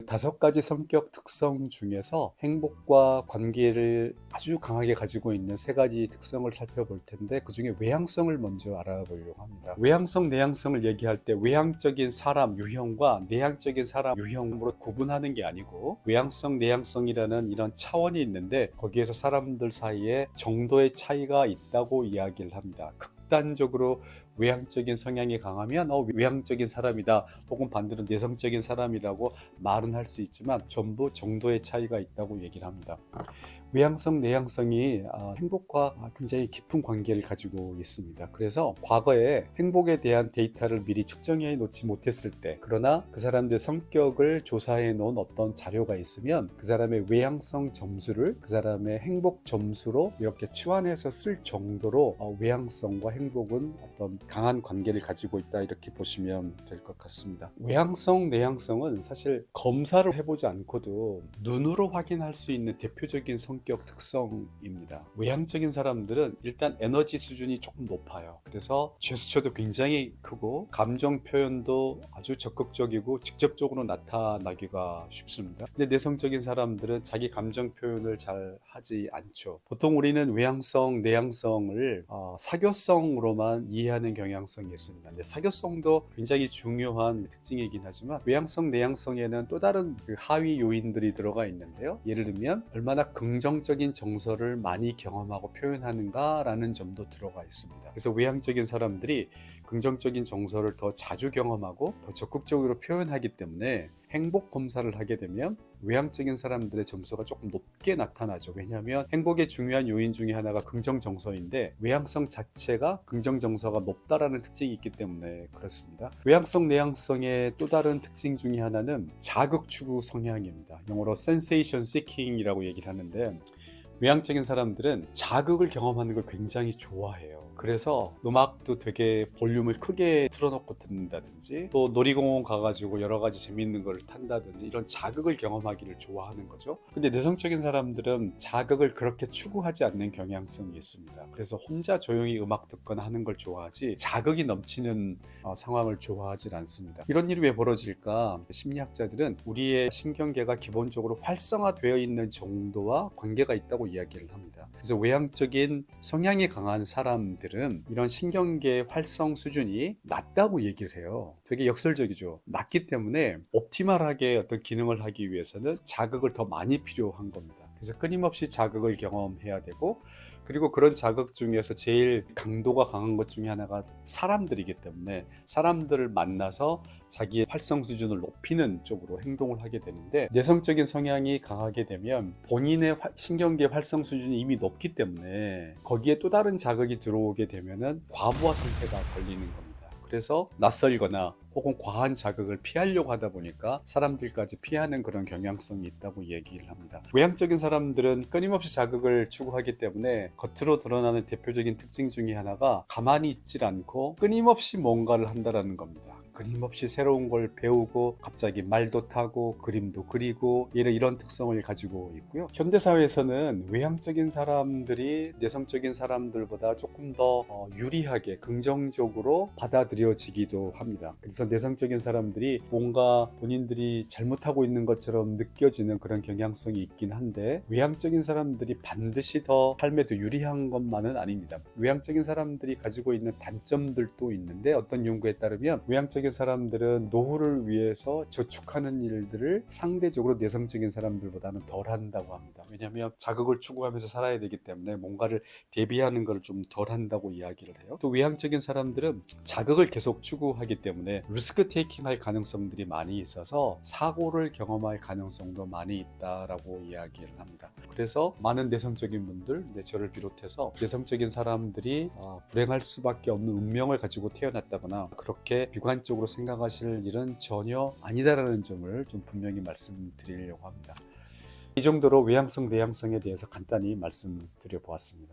5가지 성격 특성 중에서 행복과 관계를 아주 강하게 가지고 있는 3가지 특성을 살펴볼 텐데, 그 중에 외향성을 먼저 알아보려고 합니다. 외향성, 내향성을 얘기할 때 외향적인 사람 유형과 내향적인 사람 유형으로 구분하는 게 아니고, 외향성, 내향성이라는 이런 차원이 있는데 거기에서 사람들 사이에 정도의 차이가 있다고 이야기를 합니다. 극단적으로 외향적인 성향이 강하면 외향적인 사람이다, 혹은 반대로 내성적인 사람이라고 말은 할 수 있지만 전부 정도의 차이가 있다고 얘기를 합니다. 외향성, 내향성이 행복과 굉장히 깊은 관계를 가지고 있습니다. 그래서 과거에 행복에 대한 데이터를 미리 측정해 놓지 못했을 때, 그러나 그 사람들의 성격을 조사해 놓은 어떤 자료가 있으면 그 사람의 외향성 점수를 그 사람의 행복 점수로 이렇게 치환해서 쓸 정도로 외향성과 행복은 어떤 강한 관계를 가지고 있다, 이렇게 보시면 될 것 같습니다. 외향성, 내향성은 사실 검사를 해보지 않고도 눈으로 확인할 수 있는 대표적인 성격 특성입니다. 외향적인 사람들은 일단 에너지 수준이 조금 높아요. 그래서 제스처도 굉장히 크고 감정 표현도 아주 적극적이고 직접적으로 나타나기가 쉽습니다. 근데 내성적인 사람들은 자기 감정 표현을 잘 하지 않죠. 보통 우리는 외향성, 내향성을 사교성으로만 이해하는 경향성이 있습니다. 근데 사교성도 굉장히 중요한 특징이긴 하지만 외향성, 내향성에는 또 다른 그 하위 요인들이 들어가 있는데요. 예를 들면 얼마나 긍정적인 정서를 많이 경험하고 표현하는가라는 점도 들어가 있습니다. 그래서 외향적인 사람들이 긍정적인 정서를 더 자주 경험하고 더 적극적으로 표현하기 때문에 행복 검사를 하게 되면 외향적인 사람들의 점수가 조금 높게 나타나죠. 왜냐하면 행복의 중요한 요인 중에 하나가 긍정 정서인데, 외향성 자체가 긍정 정서가 높다라는 특징이 있기 때문에 그렇습니다. 외향성, 내향성의 또 다른 특징 중에 하나는 자극 추구 성향입니다. 영어로 sensation seeking이라고 얘기를 하는데, 외향적인 사람들은 자극을 경험하는 걸 굉장히 좋아해요. 그래서 음악도 되게 볼륨을 크게 틀어놓고 듣는다든지, 또 놀이공원 가가지고 여러 가지 재밌는 걸 탄다든지, 이런 자극을 경험하기를 좋아하는 거죠. 근데 내성적인 사람들은 자극을 그렇게 추구하지 않는 경향성이 있습니다. 그래서 혼자 조용히 음악 듣거나 하는 걸 좋아하지 자극이 넘치는 상황을 좋아하지 않습니다. 이런 일이 왜 벌어질까? 심리학자들은 우리의 신경계가 기본적으로 활성화되어 있는 정도와 관계가 있다고 이야기를 합니다. 그래서 외향적인 성향이 강한 사람들은 이런 신경계 활성 수준이 낮다고 얘기를 해요. 되게 역설적이죠. 낮기 때문에 옵티멀하게 어떤 기능을 하기 위해서는 자극을 더 많이 필요한 겁니다. 그래서 끊임없이 자극을 경험해야 되고, 그리고 그런 자극 중에서 제일 강도가 강한 것 중에 하나가 사람들이기 때문에 사람들을 만나서 자기의 활성 수준을 높이는 쪽으로 행동을 하게 되는데, 내성적인 성향이 강하게 되면 본인의 신경계 활성 수준이 이미 높기 때문에 거기에 또 다른 자극이 들어오게 되면은 과부하 상태가 걸리는 겁니다. 그래서 낯설거나 혹은 과한 자극을 피하려고 하다 보니까 사람들까지 피하는 그런 경향성이 있다고 얘기를 합니다. 외향적인 사람들은 끊임없이 자극을 추구하기 때문에 겉으로 드러나는 대표적인 특징 중에 하나가 가만히 있질 않고 끊임없이 뭔가를 한다는 겁니다. 끊임없이 새로운 걸 배우고 갑자기 말도 타고 그림도 그리고 이런 특성을 가지고 있고요. 현대사회에서는 외향적인 사람들이 내성적인 사람들보다 조금 더 유리하게 긍정적으로 받아들여지기도 합니다. 그래서 내성적인 사람들이 뭔가 본인들이 잘못하고 있는 것처럼 느껴지는 그런 경향성이 있긴 한데, 외향적인 사람들이 반드시 더 삶에 더 유리한 것만은 아닙니다. 외향적인 사람들이 가지고 있는 단점들도 있는데, 어떤 연구에 따르면 외향적인 사람들은 노후를 위해서 저축하는 일들을 상대적으로 내성적인 사람들보다는 덜 한다고 합니다. 왜냐하면 자극을 추구하면서 살아야 되기 때문에 뭔가를 대비하는 걸 좀 덜 한다고 이야기를 해요. 또 외향적인 사람들은 자극을 계속 추구하기 때문에 리스크 테이킹 할 가능성들이 많이 있어서 사고를 경험할 가능성도 많이 있다라고 이야기를 합니다. 그래서 많은 내성적인 분들, 저를 비롯해서 내성적인 사람들이 불행할 수밖에 없는 운명을 가지고 태어났다거나 그렇게 비관적으로 생각하실 일은 전혀 아니다라는 점을 좀 분명히 말씀드리려고 합니다. 이 정도로 외향성, 내향성에 대해서 간단히 말씀드려 보았습니다.